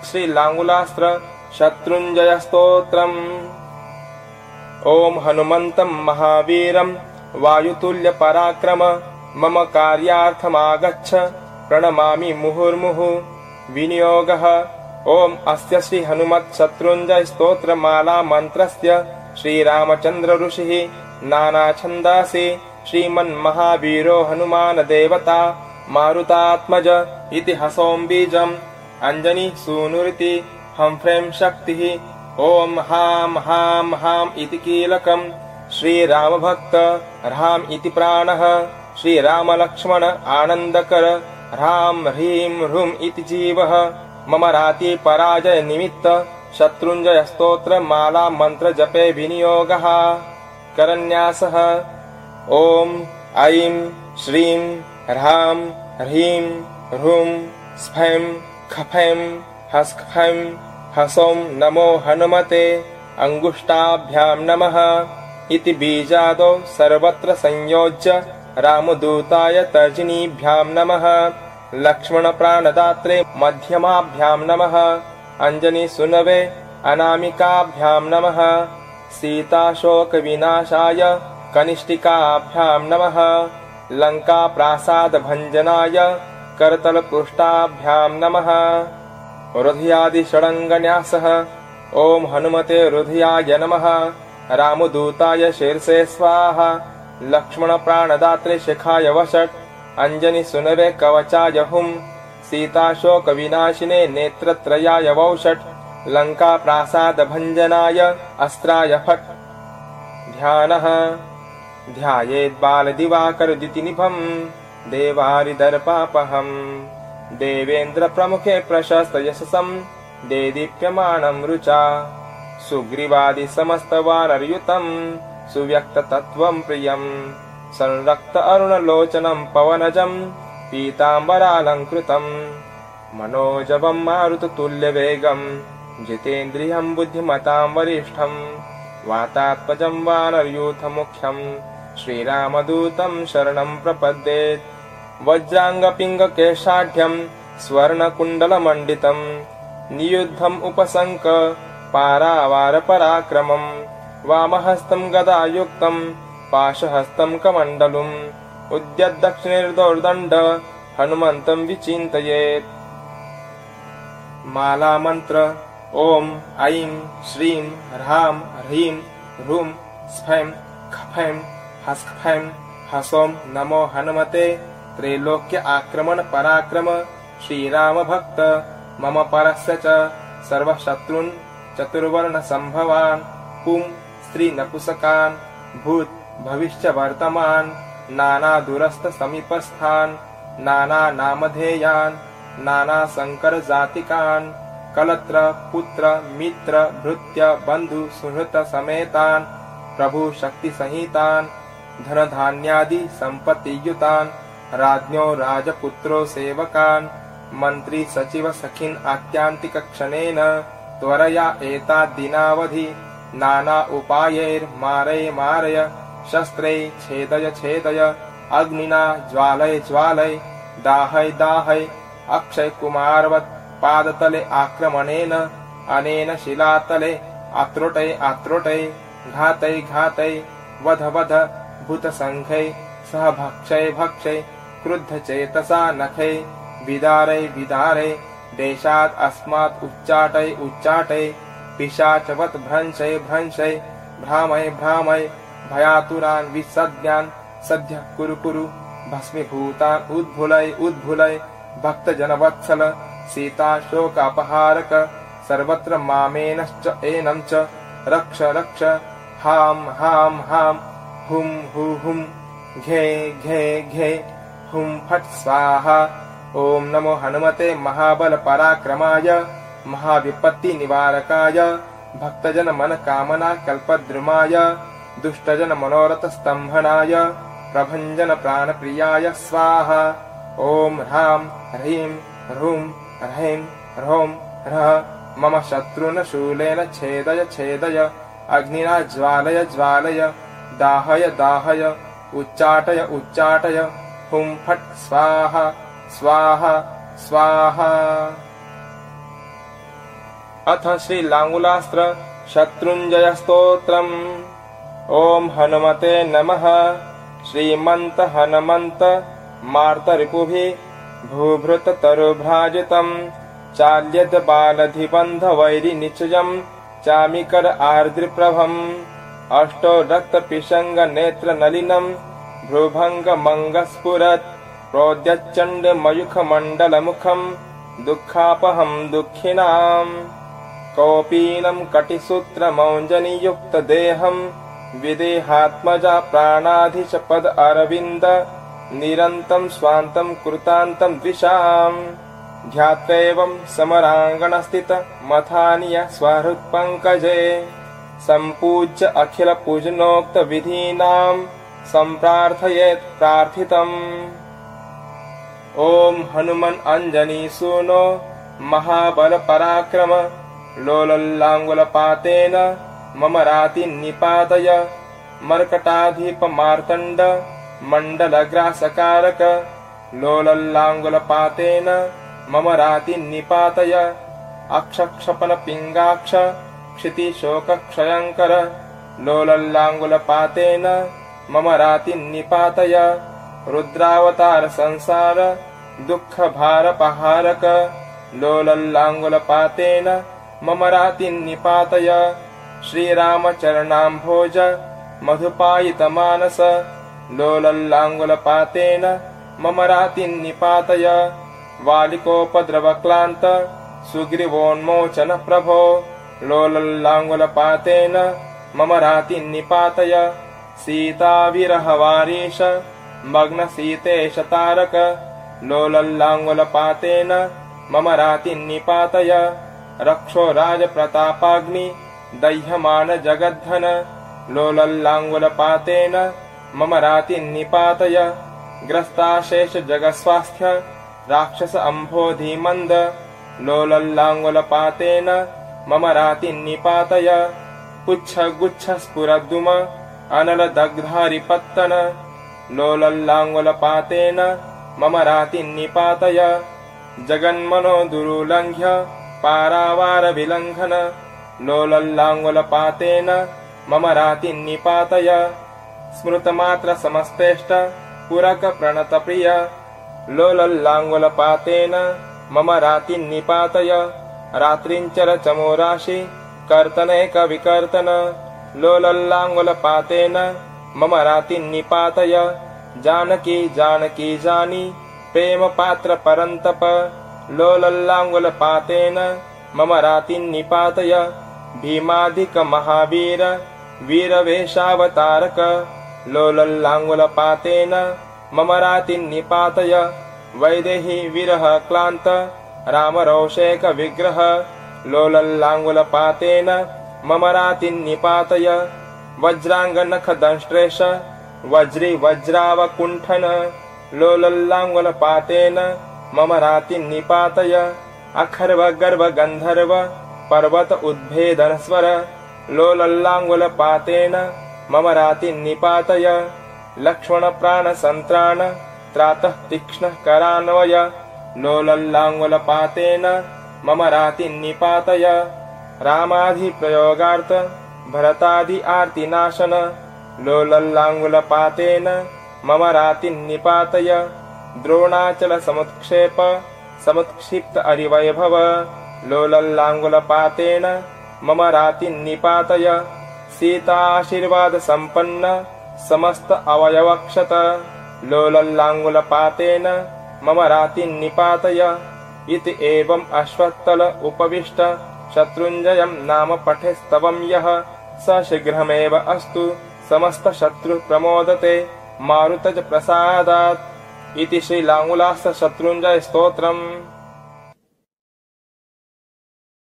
श्रीलाङ्गुलास्त्र शत्रुञ्जयस्तोत्रम्। ॐ हनुमन्तं महावीरं वायुतुल्यपराक्रम मम कार्यार्थमागच्छ प्रणमामि मुहुर्मुहुः। विनियोगः। ॐ अस्य श्री हनुमत् शत्रुञ्जय स्तोत्रमाला मन्त्रस्य श्रीरामचन्द्र ऋषिः नानाछन्दासि श्रीमन्महावीरो हनुमान् देवता मारुतात्मज इति हसौं बीजम् अञ्जनी सूनुरिति हं फ्रें शक्तिः। ॐ हां हां हां इति कीलकम् श्रीरामभक्त ह्रां इति प्राणः श्रीरामलक्ष्मण आनन्दकर ह्रां ह्रीं ह्रूं इति जीवः। मम राति पराजय निमित्त शत्रुञ्जय स्तोत्र माला मंत्र जपे विनियोगः। करन्यासः। ॐ ऐं श्रीं ह्रां ह्रीं ह्रूं स्फैं खफैं हस्खैं हसौं नमो हनुमते अङ्गुष्ठाभ्यां नमः इति बीजादौ सर्वत्र संयोज्य रामदूताय तर्जनीभ्यां नमः। लक्ष्मणप्राणदात्रे मध्यमाभ्यां नमः। अञ्जनीसूनवे अनामिकाभ्यां नमः। सीताशोकविनाशाय कनिष्ठिकाभ्यां नमः। लङ्काप्रासादभञ्जनाय करतलपृष्ठाभ्यां नमः। हृदयादिषडङ्गन्यासः। ॐ हनुमते हृदयाय नमः। रामदूताय शीर्षे स्वाहा। लक्ष्मणप्राणदात्रे शिखाय वषट्। अञ्जनीसूनवे कवचाय हुं। सीताशोकविनाशिने नेत्रत्रयाय वौषट्। लङ्काप्रासादभञ्जनाय अस्त्राय फट्। ध्यानः। ध्यायेद्बालदिवाकरद्युतिनिभम् देवारिदर्पापहम् देवेन्द्रप्रमुखे प्रशस्तयशसं देदीप्यमानं रुचा। सुग्रीवादिसमस्तवानरयुतं सुव्यक्ततत्त्वं प्रियं संरक्त अरुणलोचनं पवनजं पीताम्बरालङ्कृतं मनोजवं मारुततुल्यवेगं जितेन्द्रियं बुद्धिमतां वरिष्ठं वातात्मजं वानरयूथमुख्यं श्रीरामदूतं शरणं प्रपद्ये। वज्राङ्गपिङ्गकेशाढ्यं स्वर्णकुण्डलमण्डितं नियुद्धम् उपसङ्क पारावारपराक्रमं वामहस्तं गदायुक्तं पाशहस्तं कमण्डलुम् उद्यद्दक्षिणेर्दोर्दण्ड हनुमन्तं विचिन्तयेत्। मालामन्त्र। ॐ ऐं श्रीं ह्रां ह्रीं ह्रूं स्फैं खफैं हस्खैं हसौं नमो हनुमते त्रैलोक्य आक्रमण पराक्रम श्रीरामभक्त मम परस्य च सर्वशत्रून् चतुर्वर्ण संभवान् पुं स्त्री नपुंसकान् भूत भविष्य वर्तमान नाना दूरस्थ समीपस्थान् नाना नामधेयान् नाना संकर जातिकान् कलत्र पुत्र मित्र भृत्य बंधु सुहृत समेतान् प्रभु शक्ति सहितान् धनधान्यादि संपत्तियुतान् राज्ञो राजपुत्रो सेवकान् मंत्री सचिव सखिन् आत्यांतिकक्षणेन त्वरया एताद्दिनावधि नाना उपायैर् मारय मारय शस्त्रैः छेदय छेदय अग्निना ज्वालय ज्वालय दाहय दाहय अक्षय कुमारवत् पादतले आक्रमणेन अनेन शिलातले आत्रोटय आत्रोटय घातय घातय वध वध भूतसङ्घै सह भक्षय भक्षय क्रुद्धचेतसा नखै विदारय विदारय देशात् अस्मात् उच्चाटय उच्चाटय पिशाचवत् भ्रंशय भ्रंशय भ्रामय भ्रामय भयातुरान् विसज्ञान् सद्यः कुरु कुरु भस्मीभूतान् उद्भुलय उद्भुलय भक्तजनवत्सल सीताशोकापहारक सर्वत्र मामेनश्च एनं च रक्ष रक्ष हां हां हां हुं हु हुं घे घे घे हुं फट् स्वाहा। ॐ नमो हनुमते महाबल पराक्रमाय महाविपत्ति निवारकाय भक्तजन मन कामना कल्पद्रुमाय दुष्टजन मनोरथ स्तंभनाय प्रभंजन प्राणप्रियाय स्वाहा। ॐ ह्रां ह्रीं ह्रूं ह्रैं ह्रौं ह्रः मम शत्रुन शूलेन छेदय छेदय अग्निना ज्वालय ज्वालय दाहय दाहय उच्चाटय उच्चाटय हुं फट् स्वाहा स्वाहा स्वाहा। अथ श्रीलाङ्गुलास्त्र शत्रुञ्जयस्तोत्रम्। ॐ हनुमते नमः। श्रीमन्त हनुमन्त मार्तरिपुभिः भूभृततरुभ्राजितम् चाल्यद बालधिबन्धवैरिनिचयम् चामिकर आर्द्रप्रभम् अष्टो रक्तपिशङ्गनेत्रनलिनम् भ्रुभङ्गमङ्गस्फुरत् प्रोद्यच्चण्डमयूखमण्डलमुखम् दुःखापहम् दुःखिनाम् कौपीनम् कटिसूत्रमौञ्जनियुक्तदेहम् विदेहात्मजा प्राणाधीशपद अरविन्द निरन्तम् स्वान्तम् कृतान्तम् द्विषाम् ध्यात्वैवम् समराङ्गणस्थित मथानीय स्वहृत्पङ्कजे सम्पूज्य अखिलपूजनोक्तविधीनाम् सम्प्रार्थयेत् प्रार्थितम्। ॐ हनुमन् अञ्जनीसूनो महाबलपराक्रम लोलल्लाङ्गुलपातेन मम रातिन्निपातय मर्कटाधिपमार्तण्ड मण्डलग्रासकारक लोलल्लाङ्गुलपातेन मम रातिन्निपातय अक्षक्षपनपिङ्गाक्ष क्षितिशोकक्षयङ्कर लोलल्लाङ्गुलपातेन मम रातिन्निपातय रुद्रावतार संसार दुःखभारपहारक लोलल्लाङ्गुलपातेन मम रातिन्निपातय श्रीरामचरणाम्भोज मधुपायितमानस लोलल्लाङ्गुलपातेन मम रातिन्निपातय वालिकोपद्रवक्लान्त सुग्रीवोन्मोचन प्रभो लोलल्लाङ्गुलपातेन मम रातिन्निपातय सीताविरहवारीश मग्नसीतेश तारक लोलल्लाङ्गुलपातेन मम रातिन्निपातय रक्षो राजप्रतापाग्नि दह्यमान जगद्धन लोलल्लाङ्गुलपातेन मम रातिन्निपातय ग्रस्ताशेष जगस्वास्थ्य राक्षस अम्भोधिमन्द लोलल्लाङ्गुलपातेन मम रातिन्निपातय पुच्छगुच्छ स्फुरद्दुम अनलदग्धारिपत्तन लोलल्लाङ्गुलपातेन मम रातिन्निपातय जगन्मनो दुरुलङ्घ्य पारावारविलङ्घन लोलल्लाङ्गुलपातेन मम रातिन्निपातय स्मृतमात्रसमस्तेष्ट पुरकप्रणतप्रिय लोलल्लाङ्गुलपातेन मम रातिन्निपातय रात्रिञ्चर चमोराशि कर्तनैकविकर्तन लोलल्लाङ्गुलपातेन मम रातिन्निपातय जानकी जानकी जानी प्रेमपात्र परन्तप लोलल्लाङ्गुलपातेन मम रातिन्निपातय भीमाधिक महावीर वीरवेशावतारक लोलल्लाङ्गुलपातेन मम रातिन्निपातय वैदेही विरह क्लान्त रामरोषेक विग्रह लोलल्लाङ्गुलपातेन मम रातिन्निपातय वज्राङ्गनखदंष्ट्रेश वज्री वज्रावकुण्ठन लोलल्लाङ्गुलपातेन मम रातिन्निपातय अखर्वगर्भ गन्धर्व पर्वत उद्भेदनस्वर लोलल्लाङ्गुलपातेन मम रातिन्निपातय लक्ष्मणप्राणसन्त्राण त्रातः तीक्ष्णः करान्वय लोलल्लाङ्गुलपातेन मम रातिन्निपातय रामाधिप्रयोगार्थ भरतादि आर्तिनाशन लोलल्लाङ्गुलपातेन मम रातिन्निपातय द्रोणाचल समुत्क्षेप समुत्क्षिप्त अरिवैभव लोलल्लाङ्गुलपातेन मम रातिन्निपातय सीताशीर्वाद संपन्न समस्त अवयवक्षत लोलल्लाङ्गुलपातेन मम रातिन्निपातय इति एवम् अश्वत्थल उपविष्ट शत्रुञ्जयम् नाम पठेस्तवं यः स शीघ्रमेव अस्तु समस्त शत्रु प्रमोदते मारुतज प्रसादात् इति श्रीलाङ्गुलास्त्र शत्रुञ्जय स्तोत्रम्।